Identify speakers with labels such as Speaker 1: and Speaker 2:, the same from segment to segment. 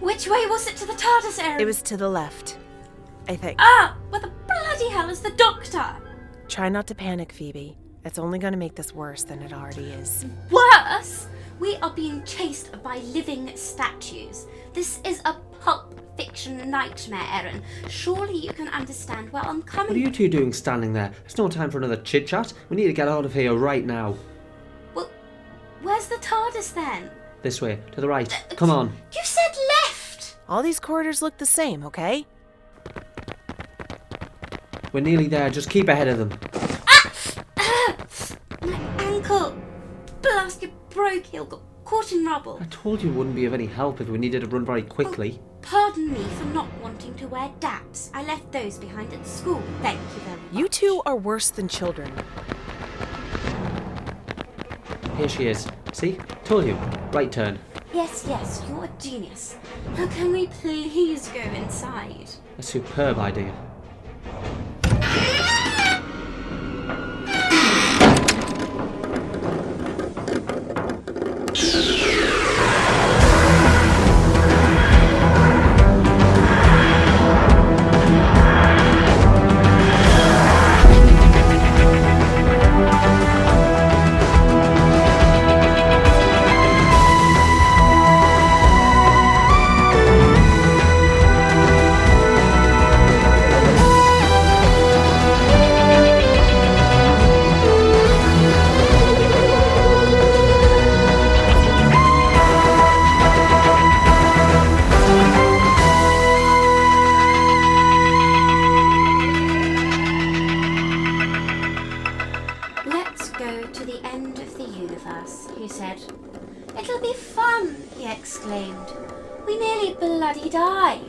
Speaker 1: Which way was it to the TARDIS, Erin?
Speaker 2: It was to the left, I think.
Speaker 1: Ah! What the bloody hell is the doctor?
Speaker 2: Try not to panic, Phoebe. It's only going to make this worse than it already is.
Speaker 1: Worse? We are being chased by living statues. This is a pulp fiction nightmare, Erin. Surely you can understand where I'm coming from.
Speaker 3: What are you two doing standing there? There's no time for another chit-chat. We need to get out of here right now.
Speaker 1: Well, where's the TARDIS then?
Speaker 3: This way, to the right. Come on.
Speaker 1: You said left!
Speaker 2: All these corridors look the same, okay?
Speaker 3: We're nearly there. Just keep ahead of them.
Speaker 1: My ankle! Blast, you broke heel, got caught in rubble.
Speaker 3: I told you it wouldn't be of any help if we needed to run very quickly.
Speaker 1: Pardon me for not wanting to wear daps. I left those behind at school. Thank you very much.
Speaker 2: You two are worse than children.
Speaker 3: Here she is. See? Told you. Right turn.
Speaker 1: Yes, you're a genius. Now can we please go inside?
Speaker 3: A superb idea.
Speaker 1: Let's go to the end of the universe, he said. It'll be fun, he exclaimed. We nearly bloody died.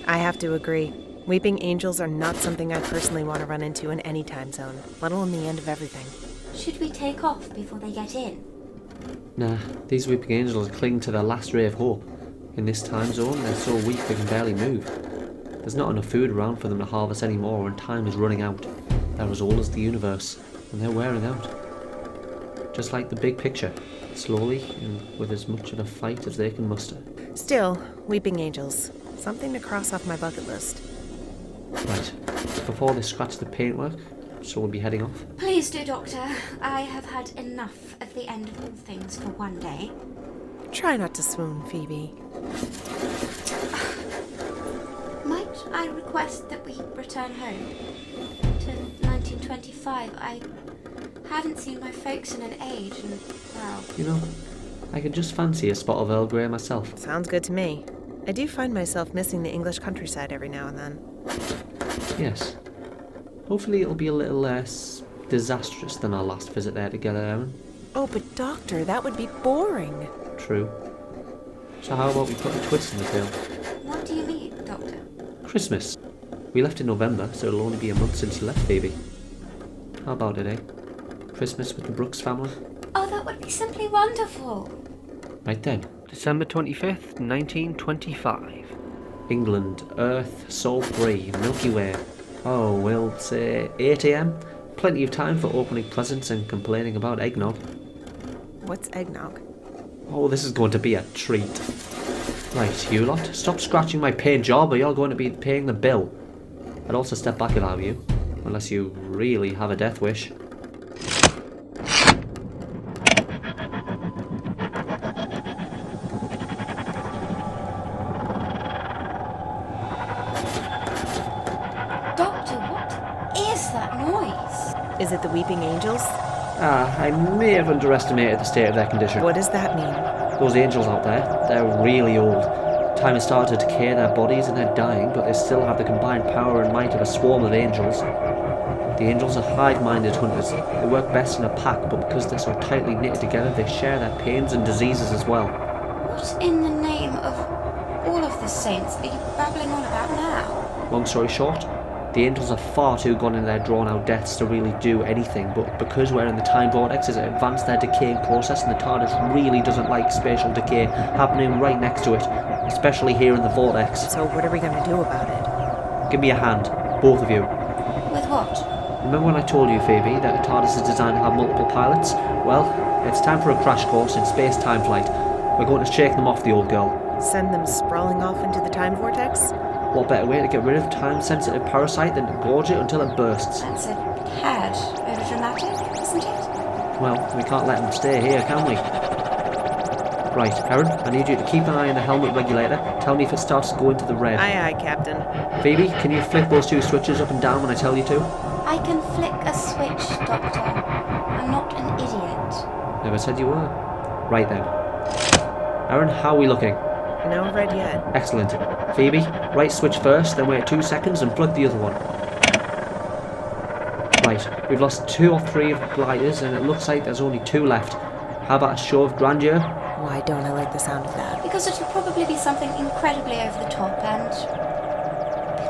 Speaker 2: I have to agree. Weeping angels are not something I personally want to run into in any time zone, let alone the end of everything.
Speaker 1: Should we take off before they get in?
Speaker 3: Nah, these weeping angels cling to their last ray of hope. In this time zone, they're so weak they can barely move. There's not enough food around for them to harvest anymore, and time is running out. They're as old as the universe, and they're wearing out. Just like the big picture, slowly and with as much of a fight as they can muster.
Speaker 2: Still, weeping angels. Something to cross off my bucket list.
Speaker 3: Right, before they scratch the paintwork, so we'll be heading off.
Speaker 1: Please do, Doctor. I have had enough of the end of all things for one day.
Speaker 2: Try not to swoon, Phoebe.
Speaker 1: Might I request that we return home to 1925? I haven't seen my folks in an age, and, well...
Speaker 3: You know, I could just fancy a spot of Earl Grey myself.
Speaker 2: Sounds good to me. I do find myself missing the English countryside every now and then.
Speaker 3: Yes. Hopefully it'll be a little less disastrous than our last visit there together, Erin.
Speaker 2: Oh, but Doctor, that would be boring.
Speaker 3: True. So how about we put a twist in the tale?
Speaker 1: What do you mean, Doctor?
Speaker 3: Christmas. We left in November, so it'll only be a month since you left, Phoebe. How about it, eh? Christmas with the Brooks family?
Speaker 1: Oh, that would be simply wonderful.
Speaker 3: Right then. December 25th, 1925. England, Earth, Sol-3, Milky Way. Oh, we'll say 8 AM. Plenty of time for opening presents and complaining about eggnog.
Speaker 2: What's eggnog?
Speaker 3: Oh, this is going to be a treat. Right, you lot, stop scratching my paint job or you're going to be paying the bill. I'd also step back if I were you, unless you really have a death wish.
Speaker 1: Doctor, what is that noise?
Speaker 2: Is it the weeping angels?
Speaker 3: I may have underestimated the state of their condition.
Speaker 2: What does that mean?
Speaker 3: Those angels out there, they're really old. Time has started to decay their bodies and they're dying, but they still have the combined power and might of a swarm of angels. The angels are hive-minded hunters. They work best in a pack, but because they're so tightly knitted together, they share their pains and diseases as well.
Speaker 1: What in the name of all of the saints are you babbling on about now?
Speaker 3: Long story short, the angels are far too gone in their drawn-out deaths to really do anything, but because we're in the time vortex, it's advanced their decaying process, and the TARDIS really doesn't like spatial decay happening right next to it, especially here in the vortex.
Speaker 2: So what are we going to do about it?
Speaker 3: Give me a hand, both of you.
Speaker 1: With what?
Speaker 3: Remember when I told you, Phoebe, that a TARDIS is designed to have multiple pilots? Well, it's time for a crash course in space-time flight. We're going to shake them off, the old girl.
Speaker 2: Send them sprawling off into the time vortex?
Speaker 3: What better way to get rid of time-sensitive parasite than to gorge it until it bursts?
Speaker 1: That's a tad overdramatic, isn't it?
Speaker 3: Well, we can't let them stay here, can we? Right, Erin, I need you to keep an eye on the helmet regulator. Tell me if it starts to go into the red.
Speaker 2: Aye, aye, Captain.
Speaker 3: Phoebe, can you flick those 2 switches up and down when I tell you to?
Speaker 1: I can flick a switch, Doctor. I'm not an idiot.
Speaker 3: Never said you were. Right then. Erin, how are we looking?
Speaker 2: No red yet.
Speaker 3: Excellent. Phoebe, right switch first, then wait 2 seconds and flick the other one. Right, we've lost 2 or 3 of the gliders and it looks like there's only 2 left. How about a show of grandeur?
Speaker 2: Why don't I like the sound of that?
Speaker 1: Because it'll probably be something incredibly over the top and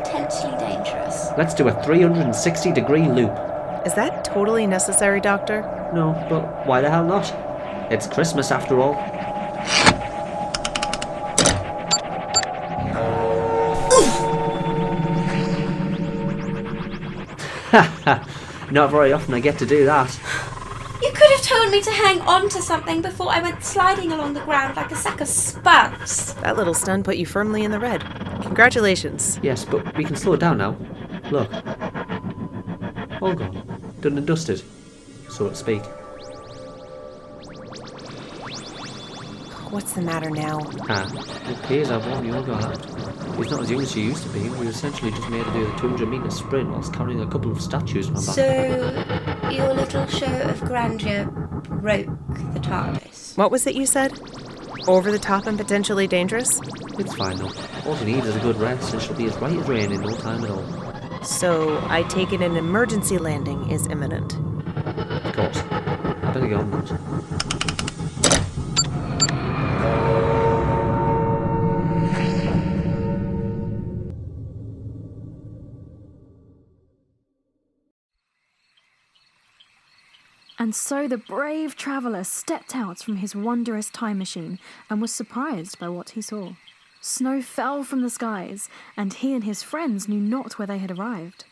Speaker 1: potentially dangerous.
Speaker 3: Let's do a 360-degree loop.
Speaker 2: Is that totally necessary, Doctor?
Speaker 3: No, but why the hell not? It's Christmas after all. Haha, not very often I get to do that.
Speaker 1: You could have told me to hang on to something before I went sliding along the ground like a sack of spuds.
Speaker 2: That little stun put you firmly in the red. Congratulations.
Speaker 3: Yes, but we can slow it down now. Look. All gone. Done and dusted, so to speak.
Speaker 2: What's the matter now?
Speaker 3: It appears I've worn the old girl out. She's not as young as she used to be. We essentially just made her do the 200-metre sprint whilst carrying a couple of statues on her back.
Speaker 1: So, your little show of grandeur broke the TARDIS.
Speaker 2: What was it you said? Over the top and potentially dangerous?
Speaker 3: It's fine though. All she needs is a good rest and she'll be as right as rain in no time at all.
Speaker 2: So, I take it an emergency landing is imminent.
Speaker 3: Of course. I better get on that.
Speaker 4: And so the brave traveller stepped out from his wondrous time machine and was surprised by what he saw. Snow fell from the skies, and he and his friends knew not where they had arrived,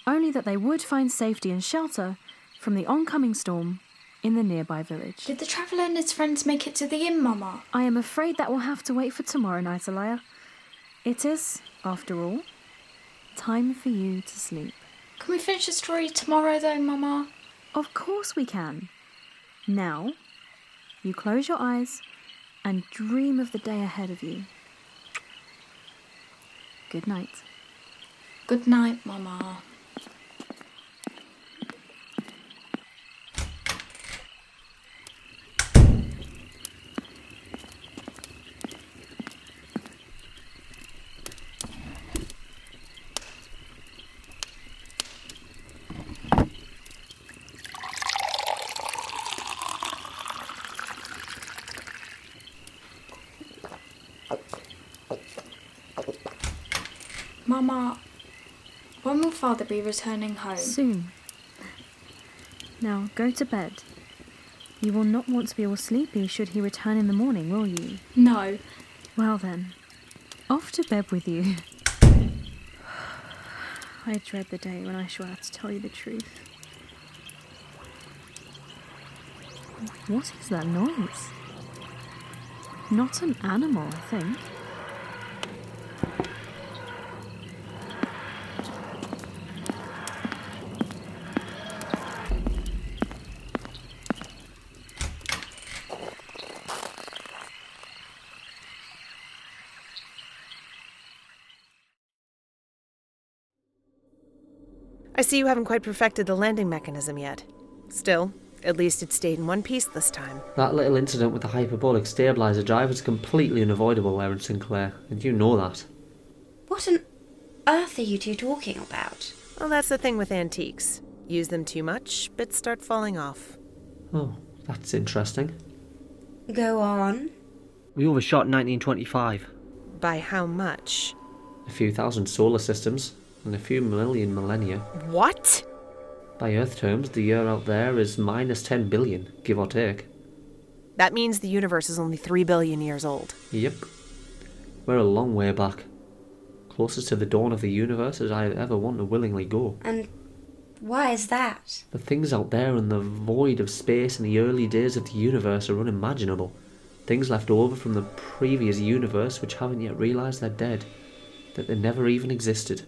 Speaker 4: only that they would find safety and shelter from the oncoming storm in the nearby village.
Speaker 5: Did the traveller and his friends make it to the inn, Mama?
Speaker 4: I am afraid that will have to wait for tomorrow night, Alaya. It is, after all, time for you to sleep.
Speaker 5: Can we finish the story tomorrow though, Mama?
Speaker 4: Of course we can. Now, you close your eyes and dream of the day ahead of you. Good night.
Speaker 5: Good night, Mama. Mama, when will Father be returning home?
Speaker 4: Soon. Now, go to bed. You will not want to be all sleepy should he return in the morning, will you?
Speaker 5: No.
Speaker 4: Well then, off to bed with you. I dread the day when I shall have to tell you the truth. What is that noise? Not an animal, I think.
Speaker 2: I see you haven't quite perfected the landing mechanism yet. Still, at least it stayed in one piece this time.
Speaker 3: That little incident with the hyperbolic stabilizer drive was completely unavoidable, Erin Sinclair, and you know that.
Speaker 1: What on earth are you two talking about?
Speaker 2: Well, that's the thing with antiques. Use them too much, bits start falling off.
Speaker 3: Oh, that's interesting.
Speaker 1: Go on.
Speaker 3: We overshot 1925.
Speaker 2: By how much?
Speaker 3: A few thousand solar systems, and a few million millennia.
Speaker 2: What?
Speaker 3: By Earth terms, the year out there is minus 10 billion, give or take.
Speaker 2: That means the universe is only 3 billion years old.
Speaker 3: Yep. We're a long way back. Closest to the dawn of the universe as I ever want to willingly go.
Speaker 1: And why is that?
Speaker 3: The things out there in the void of space in the early days of the universe are unimaginable. Things left over from the previous universe which haven't yet realised they're dead. That they never even existed.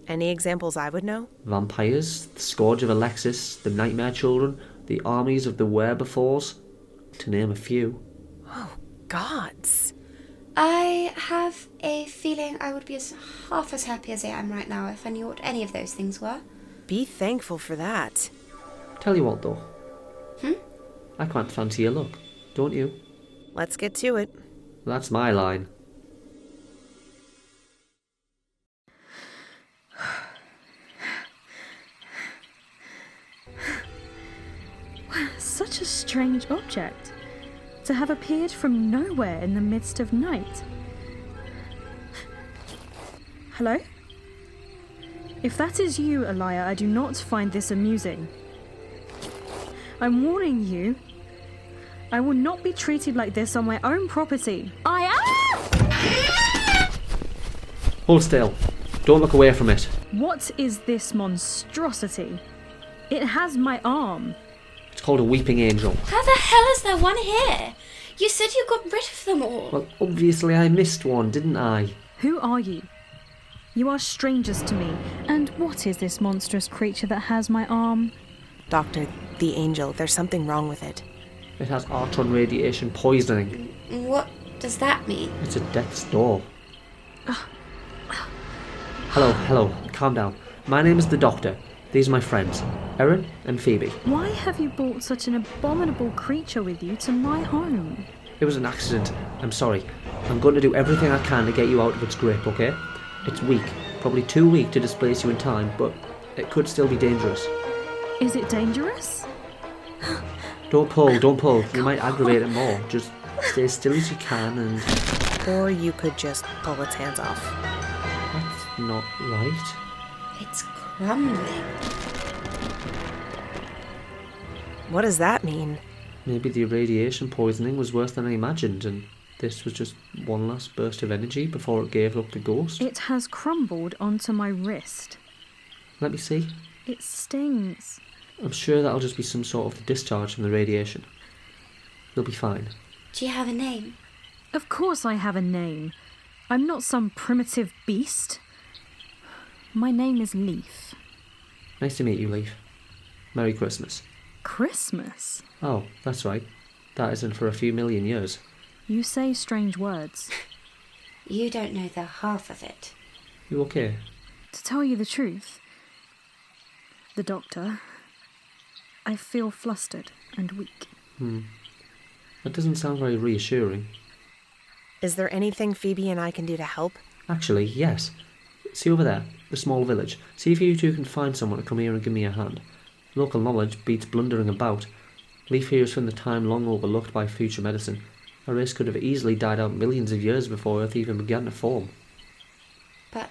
Speaker 2: Any examples I would know?
Speaker 3: Vampires, the Scourge of Alexis, the Nightmare Children, the armies of the Werebefores, to name a few.
Speaker 2: Oh, gods.
Speaker 1: I have a feeling I would be half as happy as I am right now if I knew what any of those things were.
Speaker 2: Be thankful for that.
Speaker 3: Tell you what though. I quite fancy your look, don't you?
Speaker 2: Let's get to it.
Speaker 3: That's my line.
Speaker 4: Such a strange object to have appeared from nowhere in the midst of night. Hello? If that is you, Elia, I do not find this amusing. I'm warning you, I will not be treated like this on my own property.
Speaker 3: Hold still. Don't look away from it.
Speaker 4: What is this monstrosity? It has my arm.
Speaker 3: It's called a weeping angel.
Speaker 1: How the hell is there one here? You said you got rid of them all.
Speaker 3: Well, obviously I missed one, didn't I?
Speaker 4: Who are you? You are strangers to me. And what is this monstrous creature that has my arm?
Speaker 2: Doctor, the angel, there's something wrong with it.
Speaker 3: It has artron radiation poisoning.
Speaker 1: What does that mean?
Speaker 3: It's a death's door. Hello, calm down. My name is the Doctor. These are my friends, Erin and Phoebe.
Speaker 4: Why have you brought such an abominable creature with you to my home?
Speaker 3: It was an accident. I'm sorry. I'm going to do everything I can to get you out of its grip, okay? It's weak, probably too weak to displace you in time, but it could still be dangerous.
Speaker 4: Is it dangerous?
Speaker 3: Don't pull. You might aggravate it more. Just stay as still as you can and...
Speaker 2: Or you could just pull its hands off.
Speaker 3: That's not right.
Speaker 1: It's crumbling.
Speaker 2: What does that mean?
Speaker 3: Maybe the radiation poisoning was worse than I imagined, and this was just one last burst of energy before it gave up the ghost.
Speaker 4: It has crumbled onto my wrist.
Speaker 3: Let me see.
Speaker 4: It stings.
Speaker 3: I'm sure that'll just be some sort of discharge from the radiation. You'll be fine.
Speaker 1: Do you have a name?
Speaker 4: Of course I have a name. I'm not some primitive beast. My name is Leif.
Speaker 3: Nice to meet you, Leif. Merry Christmas.
Speaker 4: Christmas?
Speaker 3: Oh, that's right. That isn't for a few million years.
Speaker 4: You say strange words.
Speaker 1: You don't know the half of it.
Speaker 3: You okay?
Speaker 4: To tell you the truth, the doctor, I feel flustered and weak.
Speaker 3: That doesn't sound very reassuring.
Speaker 2: Is there anything Phoebe and I can do to help?
Speaker 3: Actually, yes. See over there, the small village. See if you two can find someone to come here and give me a hand. Local knowledge beats blundering about. Leif here is from the time long overlooked by future medicine. A race could have easily died out millions of years before Earth even began to form.
Speaker 1: But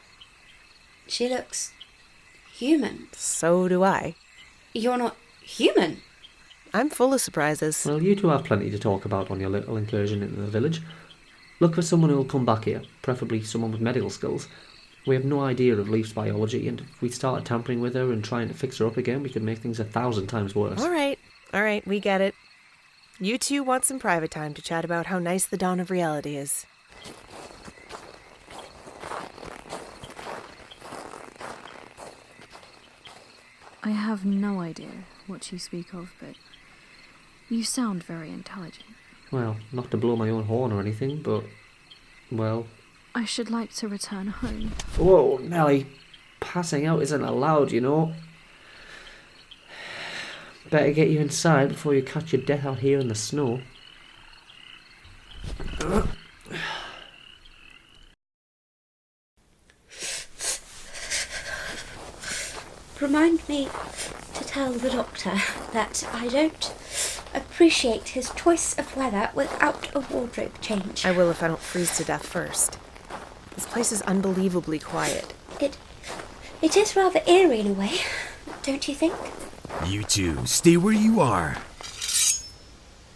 Speaker 1: she looks human.
Speaker 2: So do I.
Speaker 1: You're not human.
Speaker 2: I'm full of surprises.
Speaker 3: Well, you two have plenty to talk about on your little incursion into the village. Look for someone who will come back here, preferably someone with medical skills. We have no idea of Leif's biology, and if we started tampering with her and trying to fix her up again, we could make things 1,000 times worse.
Speaker 2: All right, we get it. You two want some private time to chat about how nice the dawn of reality is.
Speaker 4: I have no idea what you speak of, but you sound very intelligent.
Speaker 3: Well, not to blow my own horn or anything, but, well...
Speaker 4: I should like to return home.
Speaker 3: Whoa, Nelly, passing out isn't allowed, you know. Better get you inside before you catch your death out here in the snow.
Speaker 1: Remind me to tell the doctor that I don't appreciate his choice of weather without a wardrobe change.
Speaker 2: I will if I don't freeze to death first. This place is unbelievably quiet.
Speaker 1: It is rather eerie in a way, don't you think?
Speaker 6: You two, stay where you are.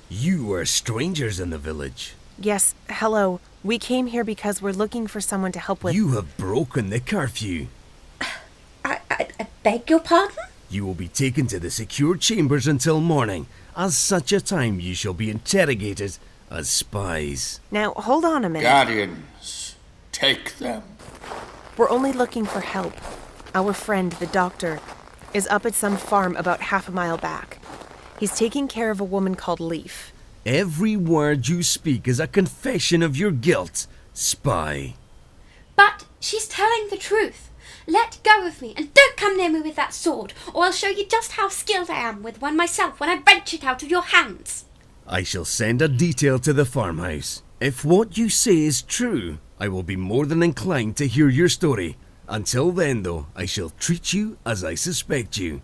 Speaker 6: You are strangers in the village.
Speaker 2: Yes, hello. We came here because we're looking for someone to help with...
Speaker 6: You have broken the curfew.
Speaker 1: I beg your pardon?
Speaker 6: You will be taken to the secure chambers until morning. At such a time you shall be interrogated as spies.
Speaker 2: Now, hold on a minute.
Speaker 7: Guardians, take them.
Speaker 2: We're only looking for help. Our friend, the doctor, is up at some farm about half a mile back. He's taking care of a woman called Leif.
Speaker 6: Every word you speak is a confession of your guilt, spy.
Speaker 1: But she's telling the truth. Let go of me and don't come near me with that sword, or I'll show you just how skilled I am with one myself when I wrench it out of your hands.
Speaker 6: I shall send a detail to the farmhouse. If what you say is true, I will be more than inclined to hear your story. Until then, though, I shall treat you as I suspect you.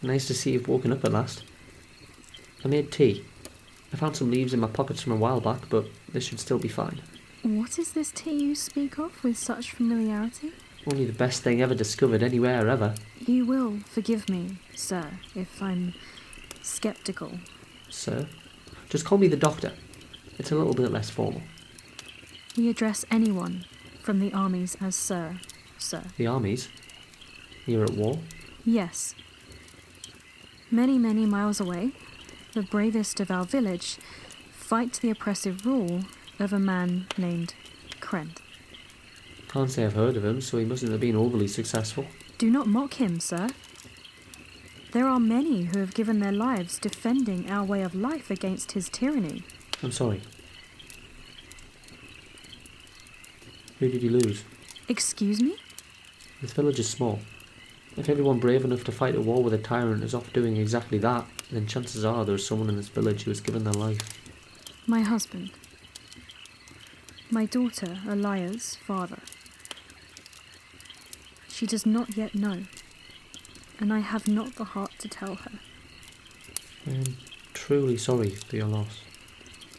Speaker 3: Nice to see you've woken up at last. I made tea. I found some leaves in my pockets from a while back, but this should still be fine.
Speaker 4: What is this tea you speak of with such familiarity?
Speaker 3: Only the best thing ever discovered anywhere ever.
Speaker 4: You will forgive me, sir, if I'm sceptical.
Speaker 3: Sir? Just call me the doctor. It's a little bit less formal.
Speaker 4: We address anyone from the armies as sir.
Speaker 3: The armies? You're at war?
Speaker 4: Yes. Many, many miles away, the bravest of our village fight the oppressive rule of a man named Krent.
Speaker 3: Can't say I've heard of him, so he mustn't have been overly successful.
Speaker 4: Do not mock him, sir. There are many who have given their lives defending our way of life against his tyranny.
Speaker 3: I'm sorry. Who did you lose?
Speaker 4: Excuse me?
Speaker 3: This village is small. If everyone brave enough to fight a war with a tyrant is off doing exactly that, then chances are there's someone in this village who has given their life.
Speaker 4: My husband. My daughter, Elia's father. She does not yet know, and I have not the heart to tell her.
Speaker 3: I am truly sorry for your loss.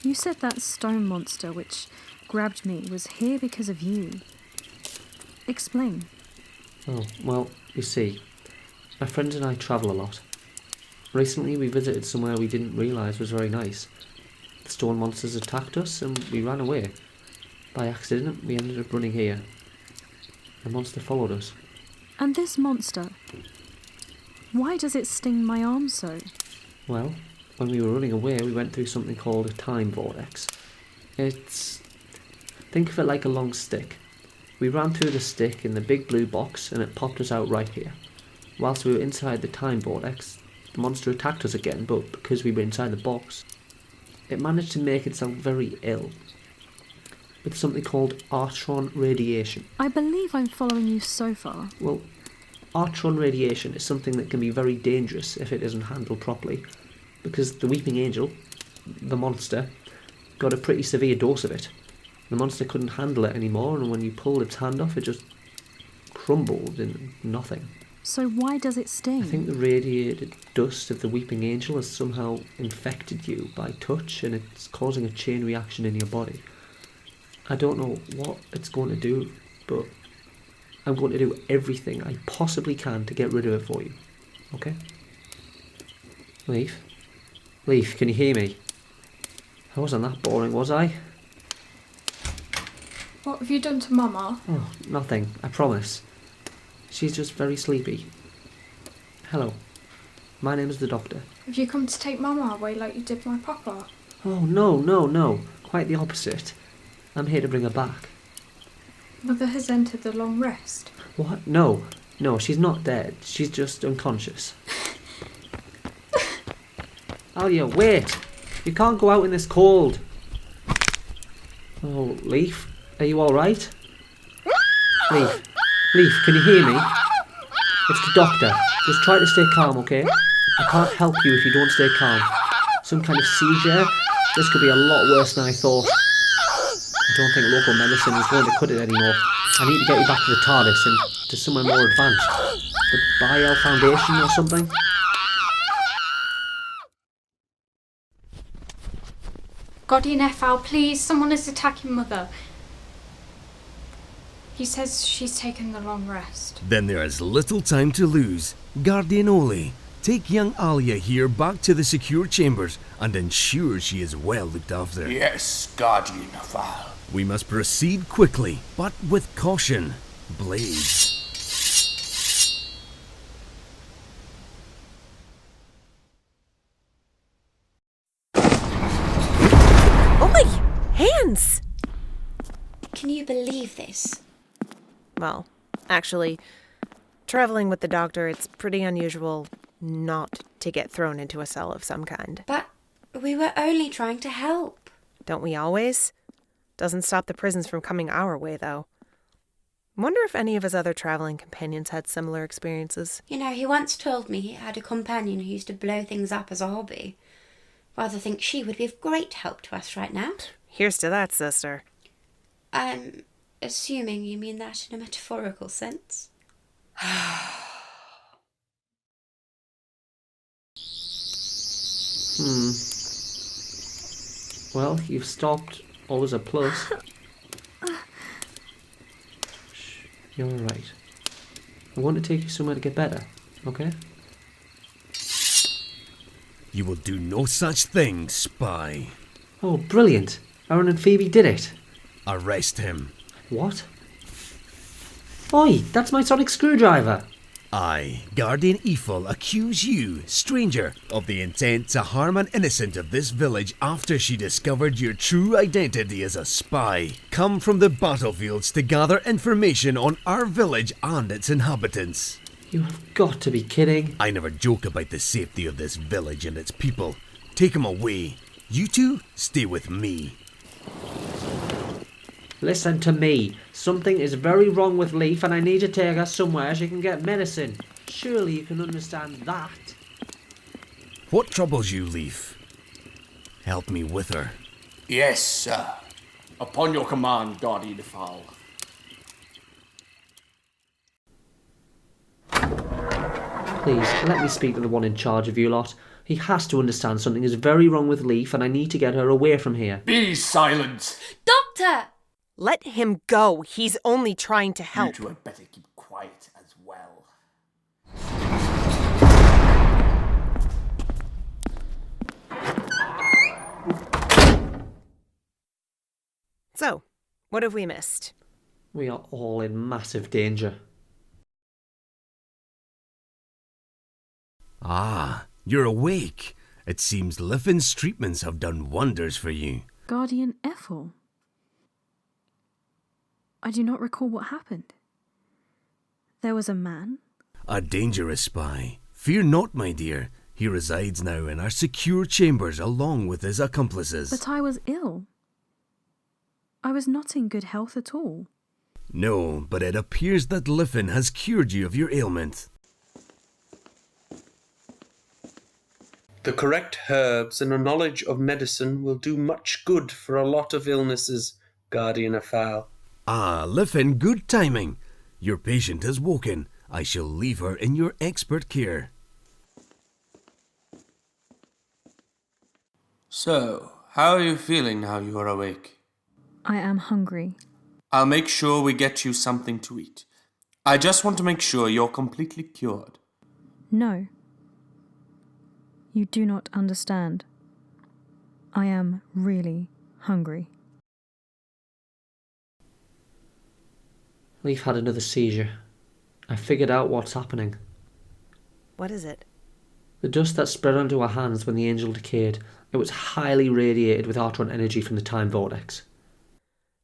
Speaker 4: You said that stone monster which grabbed me was here because of you. Explain.
Speaker 3: Oh, well, you see, my friends and I travel a lot. Recently we visited somewhere we didn't realise was very nice. The stone monsters attacked us and we ran away. By accident, we ended up running here. The monster followed us.
Speaker 4: And this monster, why does it sting my arm so?
Speaker 3: Well, when we were running away, we went through something called a time vortex. Think of it like a long stick. We ran through the stick in the big blue box and it popped us out right here. Whilst we were inside the time vortex, the monster attacked us again, but because we were inside the box, it managed to make itself very ill. With something called artron radiation.
Speaker 4: I believe I'm following you so far.
Speaker 3: Well, artron radiation is something that can be very dangerous if it isn't handled properly, because the weeping angel, the monster, got a pretty severe dose of it. The monster couldn't handle it anymore, and when you pulled its hand off, it just crumbled into nothing.
Speaker 4: So why does it sting?
Speaker 3: I think the radiated dust of the weeping angel has somehow infected you by touch, and it's causing a chain reaction in your body. I don't know what it's going to do, but I'm going to do everything I possibly can to get rid of it for you. Okay? Leif? Leif, can you hear me? I wasn't that boring, was I?
Speaker 5: What have you done to Mama?
Speaker 3: Oh, nothing, I promise. She's just very sleepy. Hello. My name is the doctor.
Speaker 5: Have you come to take Mama away like you did my papa?
Speaker 3: Oh, no. Quite the opposite. I'm here to bring her back.
Speaker 5: Mother has entered the long rest.
Speaker 3: What? No, she's not dead. She's just unconscious. Alia, wait! You can't go out in this cold. Oh, Leif, are you alright? Leif, can you hear me? It's the doctor. Just try to stay calm, okay? I can't help you if you don't stay calm. Some kind of seizure? This could be a lot worse than I thought. I don't think local medicine is going to cut it anymore. I need to get you back to the TARDIS and to somewhere more advanced. The Biel Foundation or something?
Speaker 5: Guardian FL, please, someone is attacking Mother. He says she's taken the long rest.
Speaker 6: Then there is little time to lose. Guardian Oli, Take young Alia here back to the secure chambers and ensure she is well looked after.
Speaker 7: Yes, Guardian Val.
Speaker 6: We must proceed quickly, but with caution. Blades.
Speaker 2: Oi! Hands!
Speaker 1: Can you believe this?
Speaker 2: Well, actually, traveling with the doctor, it's pretty unusual not to get thrown into a cell of some kind.
Speaker 1: But we were only trying to help.
Speaker 2: Don't we always? Doesn't stop the prisons from coming our way, though. Wonder if any of his other traveling companions had similar experiences.
Speaker 1: You know, he once told me he had a companion who used to blow things up as a hobby. Rather think she would be of great help to us right now.
Speaker 2: Here's to that, sister.
Speaker 1: I'm assuming you mean that in a metaphorical sense.
Speaker 3: Well, you've stopped. Always a plus. Shh, you're alright. I want to take you somewhere to get better, okay?
Speaker 6: You will do no such thing, spy.
Speaker 3: Oh, brilliant. Erin and Phoebe did it.
Speaker 6: Arrest him.
Speaker 3: What? Oi, that's my sonic screwdriver.
Speaker 6: I, Guardian Evil, accuse you, stranger, of the intent to harm an innocent of this village after she discovered your true identity as a spy. Come from the battlefields to gather information on our village and its inhabitants.
Speaker 3: You have got to be kidding.
Speaker 6: I never joke about the safety of this village and its people. Take him away. You two, stay with me.
Speaker 3: Listen to me. Something is very wrong with Leif and I need to take her somewhere she can get medicine. Surely you can understand that.
Speaker 6: What troubles you, Leif? Help me with her.
Speaker 7: Yes, sir. Upon your command, Guardian Val.
Speaker 3: Please, let me speak to the one in charge of you lot. He has to understand something is very wrong with Leif and I need to get her away from here.
Speaker 7: Be silent!
Speaker 1: Doctor!
Speaker 2: Let him go. He's only trying to help.
Speaker 7: You two had better keep quiet as well.
Speaker 2: So, what have we missed?
Speaker 3: We are all in massive danger.
Speaker 6: Ah, you're awake. It seems Liffin's treatments have done wonders for you.
Speaker 4: Guardian Ethel. I do not recall what happened. There was a man.
Speaker 6: A dangerous spy. Fear not, my dear. He resides now in our secure chambers along with his accomplices.
Speaker 4: But I was ill. I was not in good health at all.
Speaker 6: No, but it appears that Liffin has cured you of your ailment.
Speaker 8: The correct herbs and a knowledge of medicine will do much good for a lot of illnesses, Guardian Val.
Speaker 6: Ah, Liffin, good timing. Your patient has woken. I shall leave her in your expert care.
Speaker 8: So, how are you feeling now you are awake?
Speaker 4: I am hungry.
Speaker 8: I'll make sure we get you something to eat. I just want to make sure you're completely cured.
Speaker 4: No. You do not understand. I am really hungry.
Speaker 3: Leif had another seizure. I figured out what's happening.
Speaker 2: What is it?
Speaker 3: The dust that spread onto her hands when the angel decayed, it was highly radiated with Artron energy from the time vortex.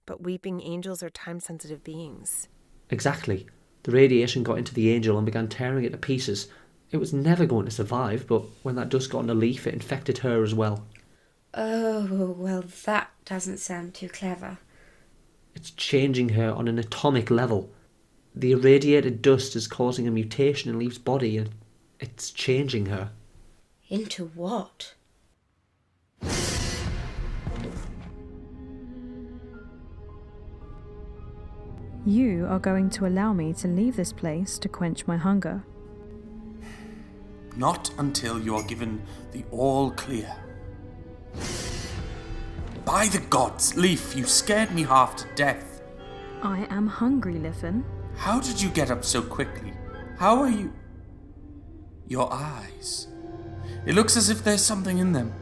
Speaker 2: But weeping angels are time-sensitive beings.
Speaker 3: Exactly. The radiation got into the angel and began tearing it to pieces. It was never going to survive, but when that dust got into Leif, it infected her as well.
Speaker 1: Oh, well, that doesn't sound too clever.
Speaker 3: It's changing her on an atomic level. The irradiated dust is causing a mutation in Leif's body and it's changing her.
Speaker 1: Into what?
Speaker 4: You are going to allow me to leave this place to quench my hunger.
Speaker 8: Not until you are given the all clear. By the gods, Leif, you scared me half to death.
Speaker 4: I am hungry, Liffin.
Speaker 8: How did you get up so quickly? How are you?
Speaker 9: Your eyes. It looks as if there's something in them.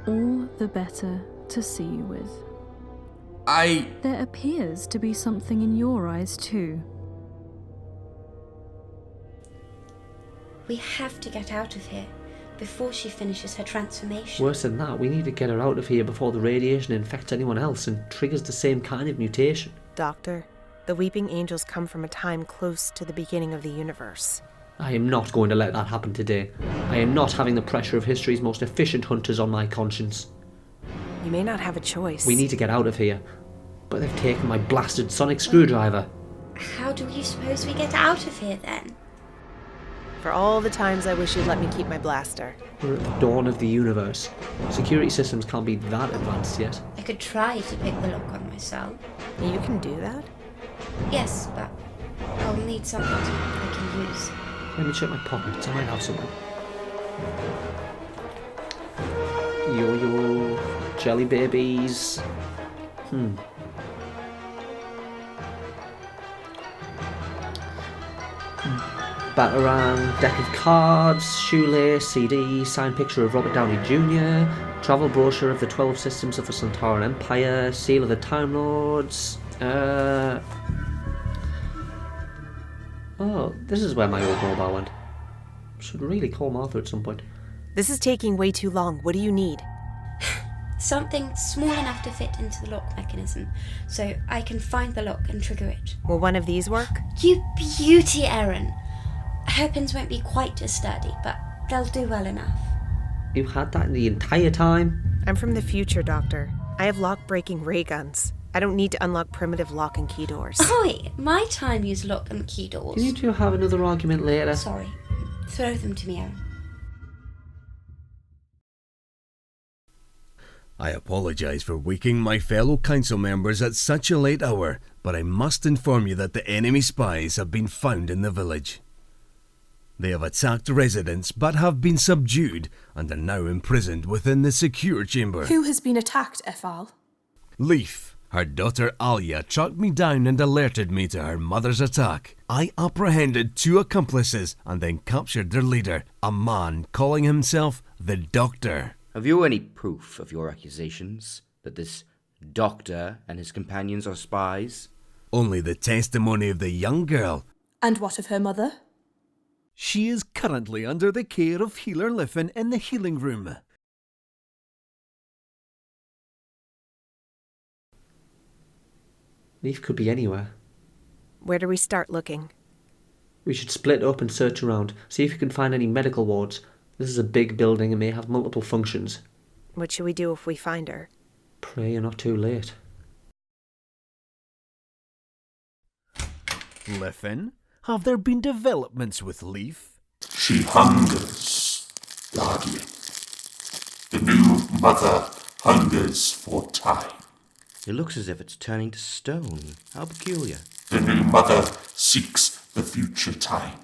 Speaker 4: All the better to see you with. There appears to be something in your eyes too.
Speaker 1: We have to get out of here before she finishes her transformation.
Speaker 3: Worse than that, we need to get her out of here before the radiation infects anyone else and triggers the same kind of mutation.
Speaker 2: Doctor, the Weeping Angels come from a time close to the beginning of the universe.
Speaker 3: I am not going to let that happen today. I am not having the pressure of history's most efficient hunters on my conscience.
Speaker 2: You may not have a choice.
Speaker 3: We need to get out of here. But they've taken my blasted sonic screwdriver.
Speaker 1: How do you suppose we get out of here then?
Speaker 2: For all the times I wish you'd let me keep my blaster.
Speaker 3: We're at the dawn of the universe. Security systems can't be that advanced yet.
Speaker 1: I could try to pick the lock on myself.
Speaker 2: You can do that?
Speaker 1: Yes, but I'll need something I can use.
Speaker 3: Let me check my pockets. I might have something. Yo-yo, jelly babies. Batarang, deck of cards, shoelace, CD, signed picture of Robert Downey Jr., travel brochure of the 12 systems of the Santaran Empire, seal of the Time Lords. Oh, this is where my old mobile went. Should really call Martha at some point.
Speaker 2: This is taking way too long. What do you need?
Speaker 1: Something small enough to fit into the lock mechanism, so I can find the lock and trigger it.
Speaker 2: Will one of these work?
Speaker 1: You beauty, Erin! Hairpins won't be quite as sturdy, but they'll do well enough.
Speaker 3: You've had that the entire time?
Speaker 2: I'm from the future, Doctor. I have lock-breaking ray guns. I don't need to unlock primitive lock and key doors.
Speaker 1: Oi! My time used lock and key doors.
Speaker 3: Can you two have another argument later?
Speaker 1: Sorry. Throw them to me, Erin.
Speaker 6: I apologise for waking my fellow council members at such a late hour, but I must inform you that the enemy spies have been found in the village. They have attacked residents but have been subdued and are now imprisoned within the secure chamber.
Speaker 10: Who has been attacked, Efal?
Speaker 6: Leif, her daughter Alia, tracked me down and alerted me to her mother's attack. I apprehended 2 accomplices and then captured their leader, a man calling himself the Doctor.
Speaker 11: Have you any proof of your accusations that this doctor and his companions are spies?
Speaker 6: Only the testimony of the young girl.
Speaker 10: And what of her mother?
Speaker 12: She is currently under the care of Healer Liffin in the healing room.
Speaker 3: Leif could be anywhere.
Speaker 2: Where do we start looking?
Speaker 3: We should split up and search around. See if you can find any medical wards. This is a big building and may have multiple functions.
Speaker 2: What should we do if we find her?
Speaker 3: Pray you're not too late.
Speaker 12: Liffin, have there been developments with Leif?
Speaker 13: She hungers, Guardian. The new mother hungers for time.
Speaker 11: It looks as if it's turning to stone. How peculiar.
Speaker 13: The new mother seeks the future time.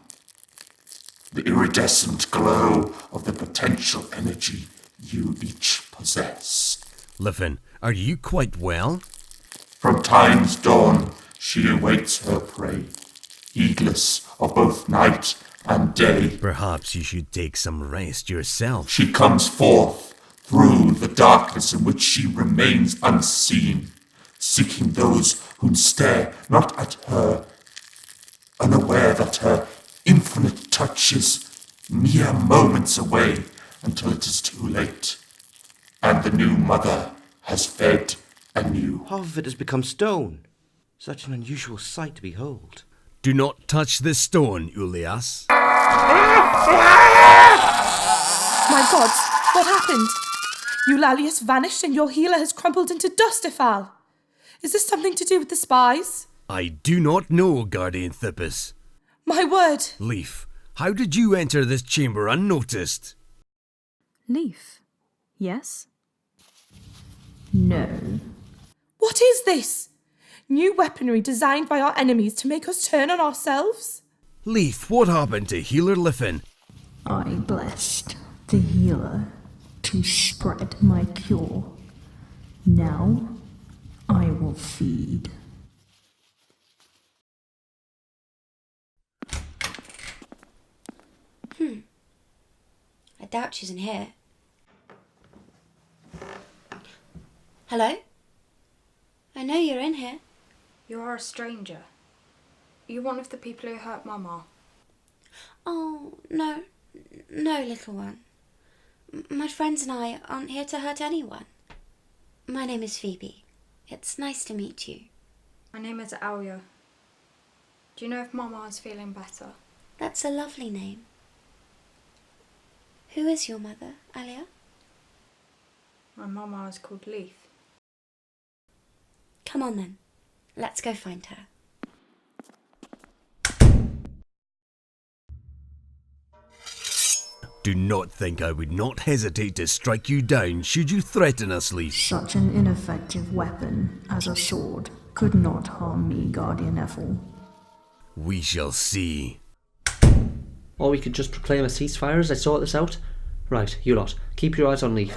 Speaker 13: The iridescent glow of the potential energy you each possess.
Speaker 6: Liffin, are you quite well?
Speaker 13: From time's dawn, she awaits her prey, heedless of both night and day.
Speaker 6: Perhaps you should take some rest yourself.
Speaker 13: She comes forth through the darkness in which she remains unseen, seeking those who stare not at her, unaware that her infinite touch is mere moments away until it is too late, and the new mother has fed anew.
Speaker 11: Half of it has become stone. Such an unusual sight to behold.
Speaker 6: Do not touch the stone, Ulias.
Speaker 10: My gods, what happened? Eulalius vanished and your healer has crumpled into dust, Efal. Is this something to do with the spies?
Speaker 6: I do not know, Guardian Thippus.
Speaker 10: My word!
Speaker 6: Leif, how did you enter this chamber unnoticed?
Speaker 4: Leif? Yes? No.
Speaker 10: What is this? New weaponry designed by our enemies to make us turn on ourselves?
Speaker 6: Leif, what happened to Healer Liffin?
Speaker 4: I blessed the healer to spread my cure. Now I will feed.
Speaker 1: doubt she's in here. Hello? I know you're in here.
Speaker 5: You are a stranger. Are you one of the people who hurt Mama?
Speaker 1: Oh, no, little one. My friends and I aren't here to hurt anyone. My name is Phoebe. It's nice to meet you.
Speaker 5: My name is Alia. Do you know if Mama is feeling better?
Speaker 1: That's a lovely name. Who is your mother, Alia?
Speaker 5: My Mama is called Leif.
Speaker 1: Come on then. Let's go find her.
Speaker 6: Do not think I would not hesitate to strike you down should you threaten us, Leif.
Speaker 4: Such an ineffective weapon as a sword could not harm me, Guardian Ethel.
Speaker 6: We shall see.
Speaker 3: Or we could just proclaim a ceasefire as I sort this out. Right, you lot, keep your eyes on Leif.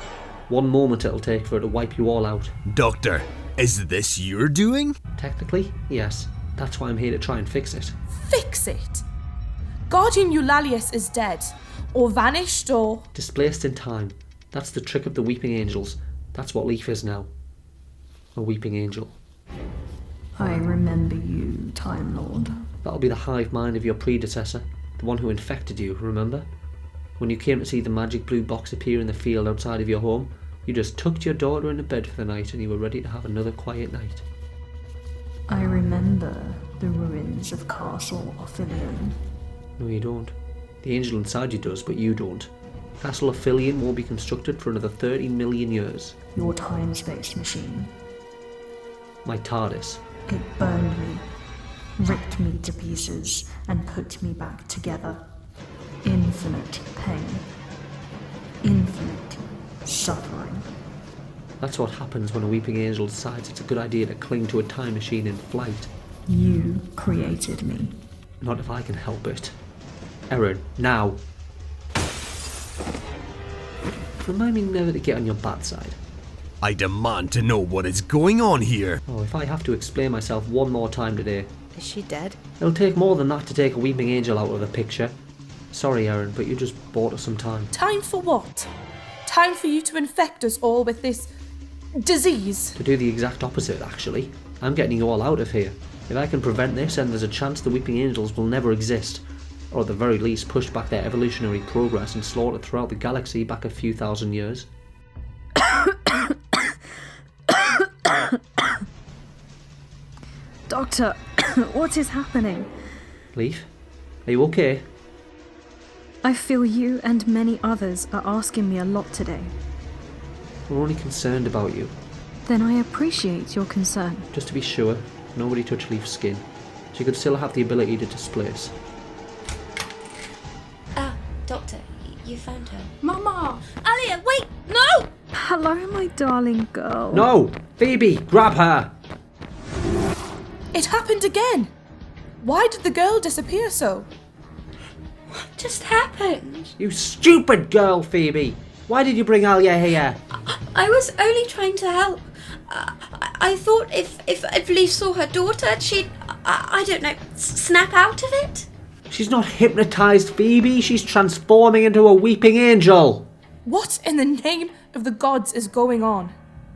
Speaker 3: One moment it'll take for her to wipe you all out.
Speaker 6: Doctor, is this your doing?
Speaker 3: Technically, yes. That's why I'm here to try and fix it.
Speaker 10: Fix it? Guardian Eulalius is dead. Or vanished, or...
Speaker 3: Displaced in time. That's the trick of the Weeping Angels. That's what Leif is now. A Weeping Angel.
Speaker 4: I remember you, Time Lord.
Speaker 3: That'll be the hive mind of your predecessor. The one who infected you, remember? When you came to see the magic blue box appear in the field outside of your home, you just tucked your daughter into bed for the night and you were ready to have another quiet night.
Speaker 4: I remember the ruins of Castle Ophelion.
Speaker 3: No, you don't. The angel inside you does, but you don't. Castle Ophelion won't be constructed for another 30 million years.
Speaker 4: Your time-space machine.
Speaker 3: My TARDIS.
Speaker 4: It burned me, ripped me to pieces, and put me back together. Infinite pain. Infinite suffering.
Speaker 3: That's what happens when a Weeping Angel decides it's a good idea to cling to a time machine in flight.
Speaker 4: You created me.
Speaker 3: Not if I can help it. Erin, now. Remind me never to get on your bad side.
Speaker 6: I demand to know what is going on here.
Speaker 3: Oh, if I have to explain myself one more time today.
Speaker 2: Is she dead?
Speaker 3: It'll take more than that to take a Weeping Angel out of the picture. Sorry, Erin, but you just bought us some time.
Speaker 10: Time for what? Time for you to infect us all with this... disease?
Speaker 3: To do the exact opposite, actually. I'm getting you all out of here. If I can prevent this, then there's a chance the Weeping Angels will never exist. Or at the very least push back their evolutionary progress and slaughter throughout the galaxy back a few thousand years.
Speaker 4: Doctor, what is happening?
Speaker 3: Leif, are you okay?
Speaker 4: I feel you and many others are asking me a lot today.
Speaker 3: We're only concerned about you.
Speaker 4: Then I appreciate your concern.
Speaker 3: Just to be sure, nobody touched Leif's skin. She could still have the ability to displace.
Speaker 1: Doctor, you found her.
Speaker 5: Mama!
Speaker 1: Alia, wait! No!
Speaker 4: Hello, my darling girl.
Speaker 3: No! Phoebe, grab her!
Speaker 10: It happened again! Why did the girl disappear so?
Speaker 1: What just happened?
Speaker 3: You stupid girl, Phoebe! Why did you bring Alia here?
Speaker 1: I was only trying to help. I thought if Leif saw her daughter, she'd, I don't know, snap out of it?
Speaker 3: She's not hypnotized, Phoebe. She's transforming into a Weeping Angel.
Speaker 10: What in the name of the gods is going on?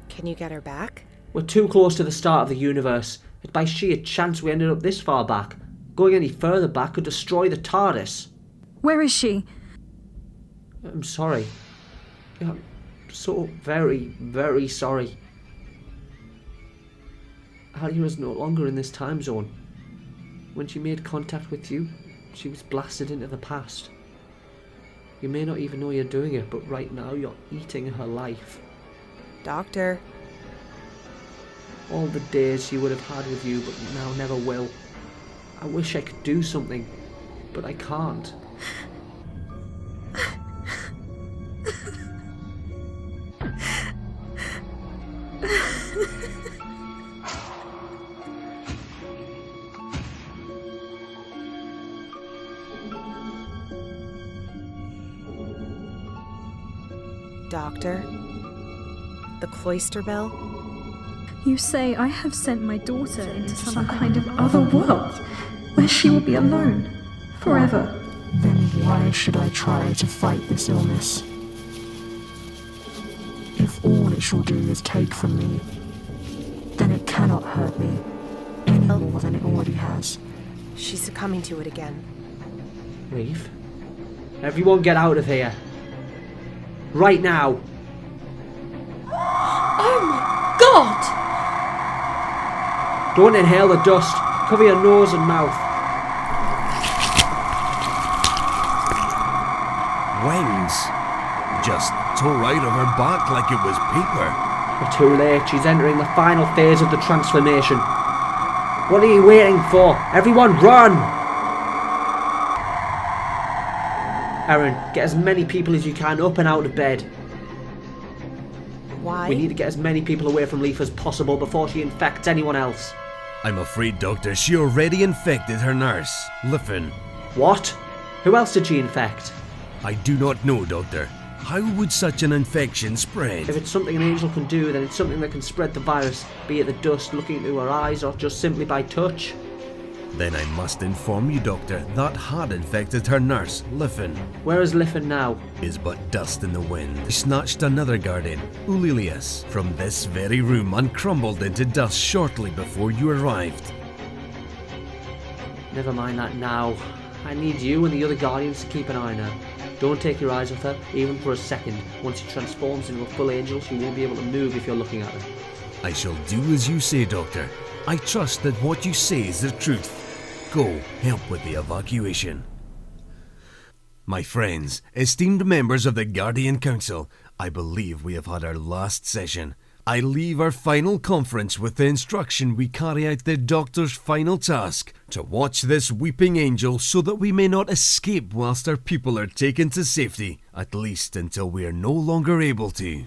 Speaker 2: Can you get her back?
Speaker 3: We're too close to the start of the universe. It's by sheer chance we ended up this far back. Going any further back could destroy the TARDIS.
Speaker 4: Where is she?
Speaker 3: I'm sorry. I'm so very, very sorry. Alia is no longer in this time zone. When she made contact with you, she was blasted into the past. You may not even know you're doing it, but right now you're eating her life.
Speaker 2: Doctor.
Speaker 3: All the days she would have had with you, but now never will. I wish I could do something, but I can't.
Speaker 2: Doctor? The cloister bell?
Speaker 4: You say I have sent my daughter into some kind of other world, where she will be alone, forever.
Speaker 14: Then why should I try to fight this illness?
Speaker 4: it shall do is take from me, then it cannot hurt me any more than it already has.
Speaker 2: She's succumbing to it again.
Speaker 3: Leif? Everyone get out of here. Right now.
Speaker 1: Oh my god!
Speaker 3: Don't inhale the dust. Cover your nose and mouth.
Speaker 6: Wings. Just tore out of her back like it was paper.
Speaker 3: We're too late. She's entering the final phase of the transformation. What are you waiting for? Everyone run! Erin, get as many people as you can up and out of bed.
Speaker 2: Why?
Speaker 3: We need to get as many people away from Leif as possible before she infects anyone else.
Speaker 6: I'm afraid, Doctor, she already infected her nurse, Leif.
Speaker 3: What? Who else did she infect?
Speaker 6: I do not know, Doctor. How would such an infection spread?
Speaker 3: If it's something an angel can do, then it's something that can spread the virus, be it the dust looking into her eyes or just simply by touch.
Speaker 6: Then I must inform you, Doctor, that had infected her nurse, Leif.
Speaker 3: Where is Leif now?
Speaker 6: Is but dust in the wind. He snatched another guardian, Ulilius, from this very room and crumbled into dust shortly before you arrived.
Speaker 3: Never mind that now. I need you and the other guardians to keep an eye on her. Don't take your eyes off her, even for a second. Once she transforms into a full angel, she won't be able to move if you're looking at her.
Speaker 6: I shall do as you say, Doctor. I trust that what you say is the truth. Go, help with the evacuation. My friends, esteemed members of the Guardian Council, I believe we have had our last session. I leave our final conference with the instruction we carry out the Doctor's final task, to watch this weeping angel so that we may not escape whilst our people are taken to safety, at least until we are no longer able to.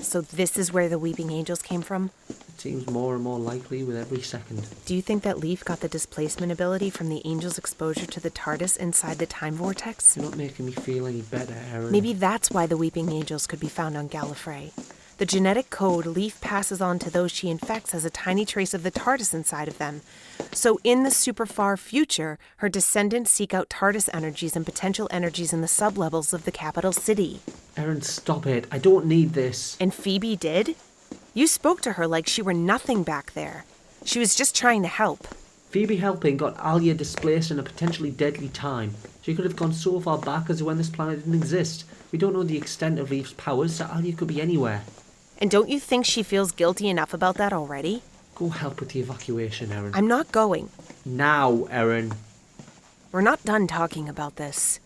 Speaker 2: So this is where the weeping angels came from?
Speaker 3: It seems more and more likely with every second.
Speaker 2: Do you think that Leif got the displacement ability from the angel's exposure to the TARDIS inside the time vortex?
Speaker 3: You're not making me feel any better, Erin.
Speaker 2: Maybe that's why the weeping angels could be found on Gallifrey. The genetic code Leif passes on to those she infects has a tiny trace of the TARDIS inside of them. So in the super far future, her descendants seek out TARDIS energies and potential energies in the sublevels of the capital city.
Speaker 3: Erin, stop it. I don't need this.
Speaker 2: And Phoebe did? You spoke to her like she were nothing back there. She was just trying to help.
Speaker 3: Phoebe helping got Alia displaced in a potentially deadly time. She could have gone so far back as when this planet didn't exist. We don't know the extent of Leif's powers, so Alia could be anywhere.
Speaker 2: And don't you think she feels guilty enough about that already?
Speaker 3: Go help with the evacuation, Erin.
Speaker 2: I'm not going.
Speaker 3: Now, Erin.
Speaker 2: We're not done talking about this.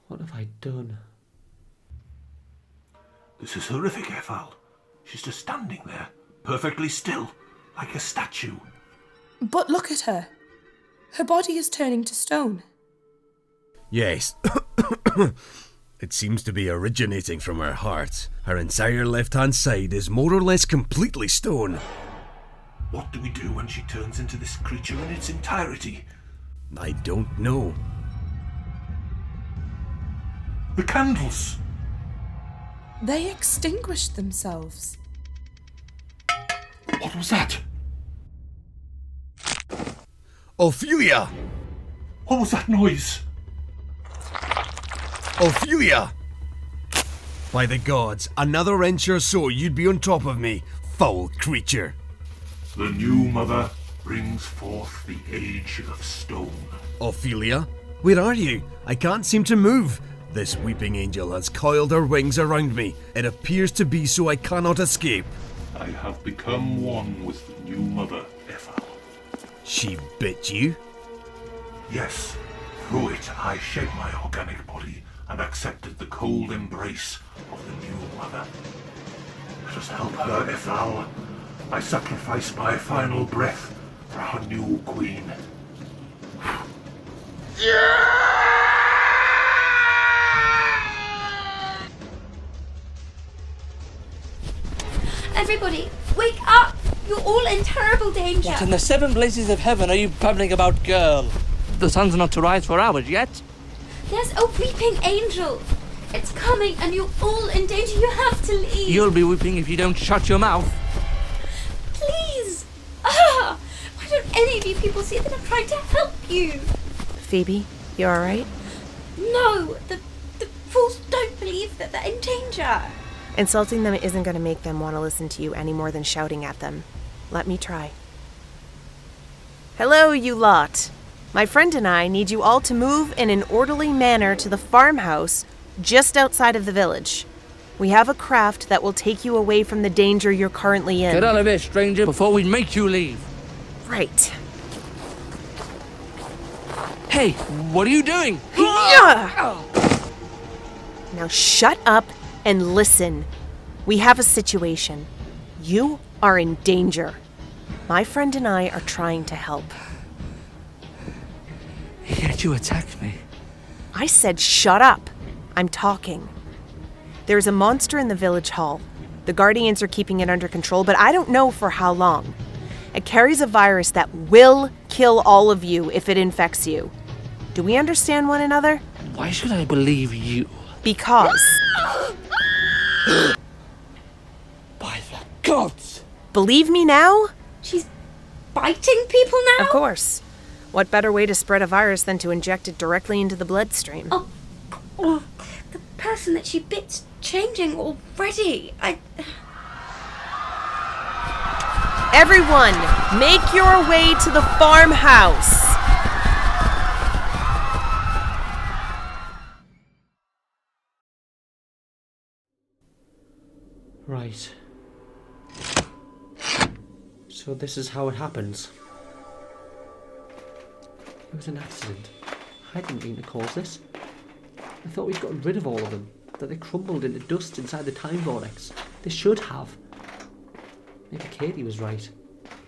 Speaker 3: What have I done?
Speaker 13: This is horrific, Ethel. She's just standing there, perfectly still, like a statue.
Speaker 10: But look at her. Her body is turning to stone.
Speaker 6: Yes. It seems to be originating from her heart. Her entire left-hand side is more or less completely stone.
Speaker 13: What do we do when she turns into this creature in its entirety?
Speaker 6: I don't know.
Speaker 13: The candles!
Speaker 10: They extinguished themselves.
Speaker 13: What was that?
Speaker 6: Ophelia!
Speaker 13: What was that noise?
Speaker 6: Ophelia! By the gods, another inch or so you'd be on top of me, foul creature.
Speaker 13: The new mother brings forth the age of stone.
Speaker 6: Ophelia, where are you? I can't seem to move. This weeping angel has coiled her wings around me. It appears to be so I cannot escape.
Speaker 13: I have become one with the new mother, Ethel.
Speaker 6: She bit you?
Speaker 13: Yes. Through it, I shed my organic body and accepted the cold embrace of the new mother. Let us help her, Ethel. I sacrifice my final breath for our new queen.
Speaker 1: Everybody, wake up! You're all in terrible danger.
Speaker 14: What in the seven blazes of heaven are you babbling about, girl? The sun's not to rise for hours yet.
Speaker 1: There's a weeping angel. It's coming and you're all in danger. You have to leave.
Speaker 14: You'll be weeping if you don't shut your mouth.
Speaker 1: Please. Why don't any of you people see that I'm trying to help you?
Speaker 2: Phoebe, you alright?
Speaker 1: No, the fools don't believe that they're in danger.
Speaker 2: Insulting them isn't going to make them want to listen to you any more than shouting at them. Let me try. Hello, you lot. My friend and I need you all to move in an orderly manner to the farmhouse just outside of the village. We have a craft that will take you away from the danger you're currently in.
Speaker 14: Get out of here, stranger, before we make you leave.
Speaker 2: Right.
Speaker 14: Hey, what are you doing?
Speaker 2: Now shut up and listen. We have a situation. You are in danger. My friend and I are trying to help.
Speaker 14: Yet you attacked me.
Speaker 2: I said shut up. I'm talking. There's a monster in the village hall. The Guardians are keeping it under control, but I don't know for how long. It carries a virus that will kill all of you if it infects you. Do we understand one another?
Speaker 14: Why should I believe you?
Speaker 2: Because.
Speaker 14: By the gods!
Speaker 2: Believe me now?
Speaker 1: She's biting people now?
Speaker 2: Of course. What better way to spread a virus than to inject it directly into the bloodstream?
Speaker 1: Oh, the person that she bit's changing already.
Speaker 2: Everyone, make your way to the farmhouse.
Speaker 3: Right. So this is how it happens. It was an accident. I didn't mean to cause this. I thought we'd gotten rid of all of them, that they crumbled into dust inside the time vortex. They should have. Maybe Katie was right.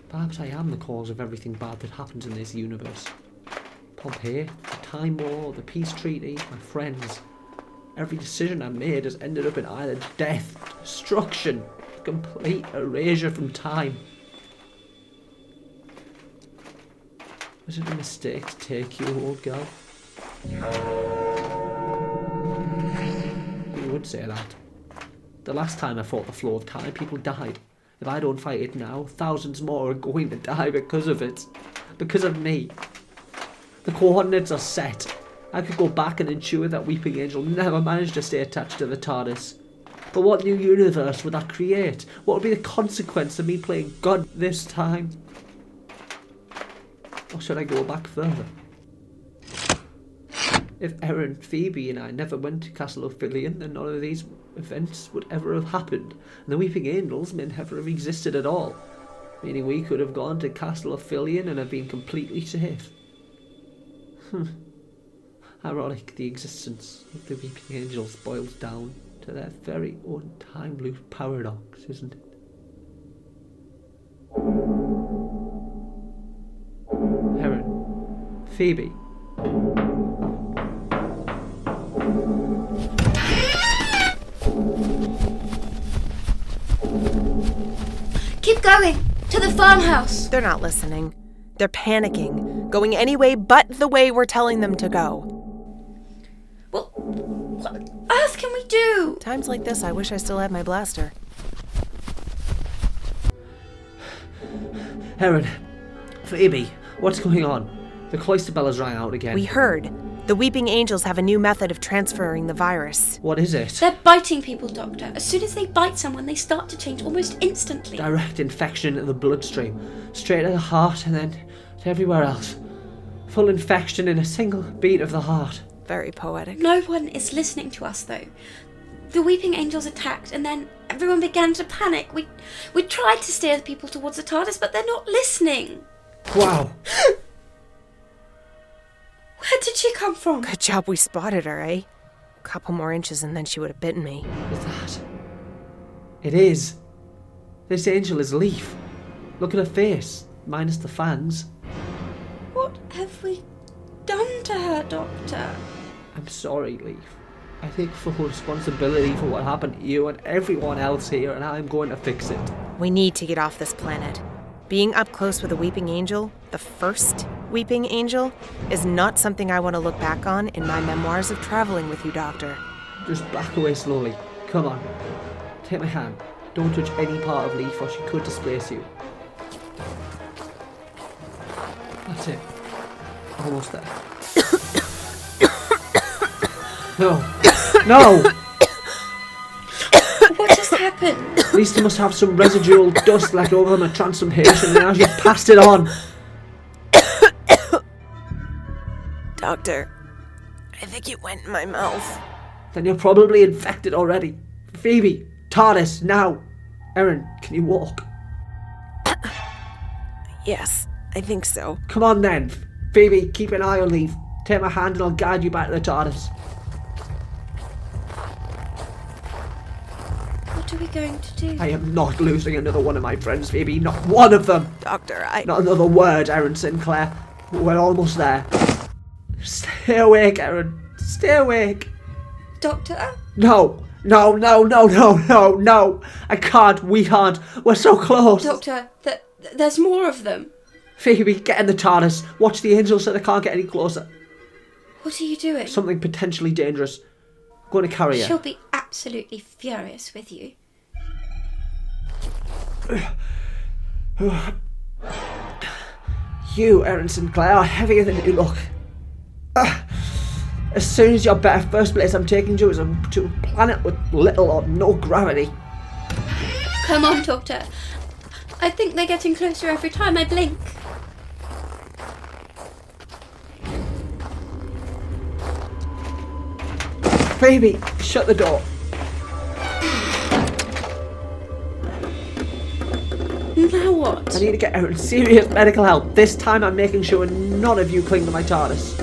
Speaker 3: Perhaps I am the cause of everything bad that happens in this universe. Pompeii, the Time War, the Peace Treaty, my friends. Every decision I made has ended up in either death, destruction, complete erasure from time. Was it a mistake to take you, old girl? You would say that. The last time I fought the flow of time, people died. If I don't fight it now, thousands more are going to die because of it. Because of me. The coordinates are set. I could go back and ensure that Weeping Angel never managed to stay attached to the TARDIS. But what new universe would that create? What would be the consequence of me playing God this time? Or should I go back further? If Erin, Phoebe and I never went to Castle Ophidian, then none of these events would ever have happened, and the Weeping Angels may never have existed at all, meaning we could have gone to Castle Ophidian and have been completely safe. Ironic, the existence of the Weeping Angels boils down to their very own time loop paradox, isn't it? Erin, Phoebe.
Speaker 1: Keep going! To the farmhouse!
Speaker 2: They're not listening. They're panicking, going any way but the way we're telling them to go.
Speaker 1: Well, what on earth can we do?
Speaker 2: Times like this, I wish I still had my blaster.
Speaker 3: Erin, Phoebe, what's going on? The cloister bell has rang out again.
Speaker 2: We heard. The Weeping Angels have a new method of transferring the virus.
Speaker 3: What is it?
Speaker 1: They're biting people, Doctor. As soon as they bite someone, they start to change almost instantly.
Speaker 3: Direct infection into the bloodstream, straight to the heart and then to everywhere else. Full infection in a single beat of the heart.
Speaker 2: Very poetic.
Speaker 1: No one is listening to us, though. The Weeping Angels attacked, and then everyone began to panic. We tried to steer people towards the TARDIS, but they're not listening.
Speaker 3: Wow.
Speaker 1: Where did she come from?
Speaker 2: Good job we spotted her, eh? A couple more inches and then she would have bitten me.
Speaker 3: Is that? It is. This angel is Leif. Look at her face, minus the fangs.
Speaker 1: What have we done to her, Doctor?
Speaker 3: I'm sorry, Leif. I take full responsibility for what happened to you and everyone else here, and I'm going to fix it.
Speaker 2: We need to get off this planet. Being up close with a Weeping Angel, the first Weeping Angel, is not something I want to look back on in my memoirs of traveling with you, Doctor.
Speaker 3: Just back away slowly. Come on. Take my hand. Don't touch any part of Leif or she could displace you. That's it. Almost there. No. No!
Speaker 1: What just happened?
Speaker 3: At least he must have some residual dust left over from a transformation and now she passed it on.
Speaker 2: Doctor, I think it went in my mouth.
Speaker 3: Then you're probably infected already. Phoebe, TARDIS, now. Erin, can you walk?
Speaker 2: Yes, I think so.
Speaker 3: Come on then. Phoebe, keep an eye on Leif. Take my hand and I'll guide you back to the TARDIS.
Speaker 1: What are we going to do?
Speaker 3: I am not losing another one of my friends, Phoebe. Not one of them.
Speaker 2: Doctor,
Speaker 3: Not another word, Erin Sinclair. We're almost there. Stay awake, Erin. Stay awake.
Speaker 1: Doctor?
Speaker 3: No. I can't. We can't. We're so close.
Speaker 1: Doctor, there's more of them.
Speaker 3: Phoebe, get in the TARDIS. Watch the angels so they can't get any closer.
Speaker 1: What are you doing?
Speaker 3: Something potentially dangerous. I'm going to carry her.
Speaker 1: She'll be absolutely furious with you.
Speaker 3: You, Erin Sinclair, are heavier than you look. As soon as you're better, first place I'm taking you is to a planet with little or no gravity.
Speaker 1: Come on, Doctor. I think they're getting closer every time I blink.
Speaker 3: Phoebe, shut the door.
Speaker 1: Now what?
Speaker 3: I need to get Erin serious medical help. This time I'm making sure none of you cling to my TARDIS.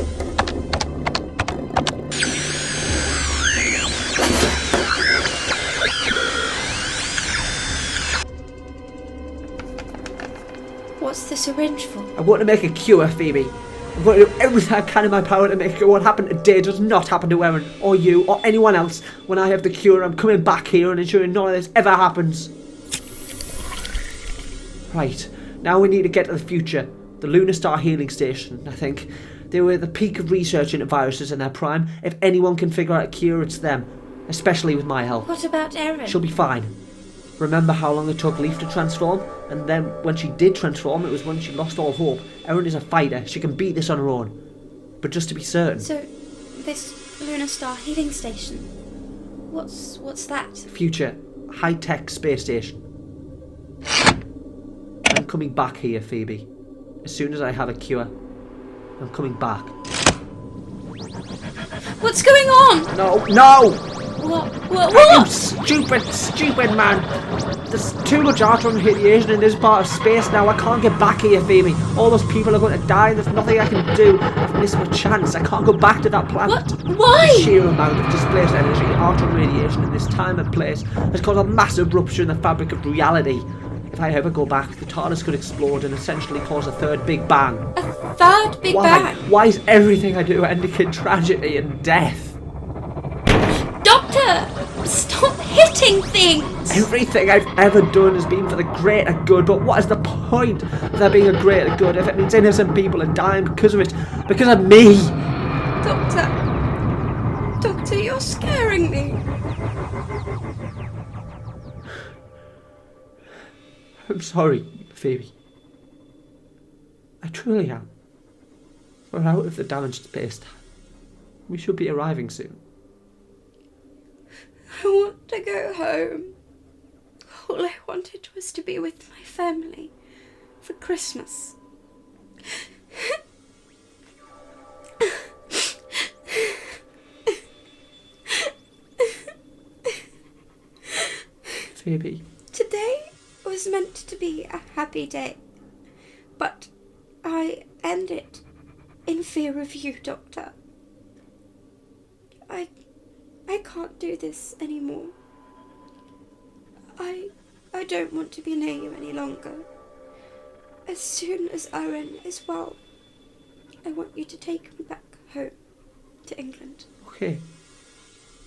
Speaker 1: What's the syringe for?
Speaker 3: I'm going to make a cure, Phoebe. I'm going to do everything I can in my power to make sure what happened today does not happen to Erin, or you, or anyone else. When I have the cure, I'm coming back here and ensuring none of this ever happens. Right, now we need to get to the future. The Lunar Star Healing Station, I think. They were at the peak of research into viruses in their prime. If anyone can figure out a cure, it's them. Especially with my help.
Speaker 1: What about Erin?
Speaker 3: She'll be fine. Remember how long it took Leif to transform? And then when she did transform, it was when she lost all hope. Erin is a fighter. She can beat this on her own. But just to be certain.
Speaker 1: So, this Lunar Star Healing Station, what's that?
Speaker 3: Future. High-tech space station. I'm coming back here, Phoebe. As soon as I have a cure. I'm coming back.
Speaker 1: What's going on?
Speaker 3: No!
Speaker 1: What?
Speaker 3: You stupid man! There's too much outer radiation in this part of space now. I can't get back here, Phoebe. All those people are going to die and there's nothing I can do. I've missed my chance. I can't go back to that planet.
Speaker 1: What? Why?
Speaker 3: The sheer amount of displaced energy, outer radiation in this time and place has caused a massive rupture in the fabric of reality. If I ever go back, the TARDIS could explode and essentially cause a third Big Bang.
Speaker 1: A third Big Bang?
Speaker 3: Why is everything I do ending in tragedy and death?
Speaker 1: Doctor! Stop hitting things!
Speaker 3: Everything I've ever done has been for the greater good, but what is the point of there being a greater good if it means innocent people are dying because of it? Because of me!
Speaker 1: Doctor, you're scaring me.
Speaker 3: I'm sorry, Phoebe. I truly am. We're out of the damaged space-time. We should be arriving soon.
Speaker 1: I want to go home. All I wanted was to be with my family for Christmas.
Speaker 3: Phoebe.
Speaker 1: Today was meant to be a happy day, but I end it in fear of you, Doctor. I can't do this anymore. I don't want to be near you any longer. As soon as Erin is well, I want you to take me back home to England.
Speaker 3: Okay.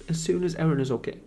Speaker 3: As soon as Erin is okay.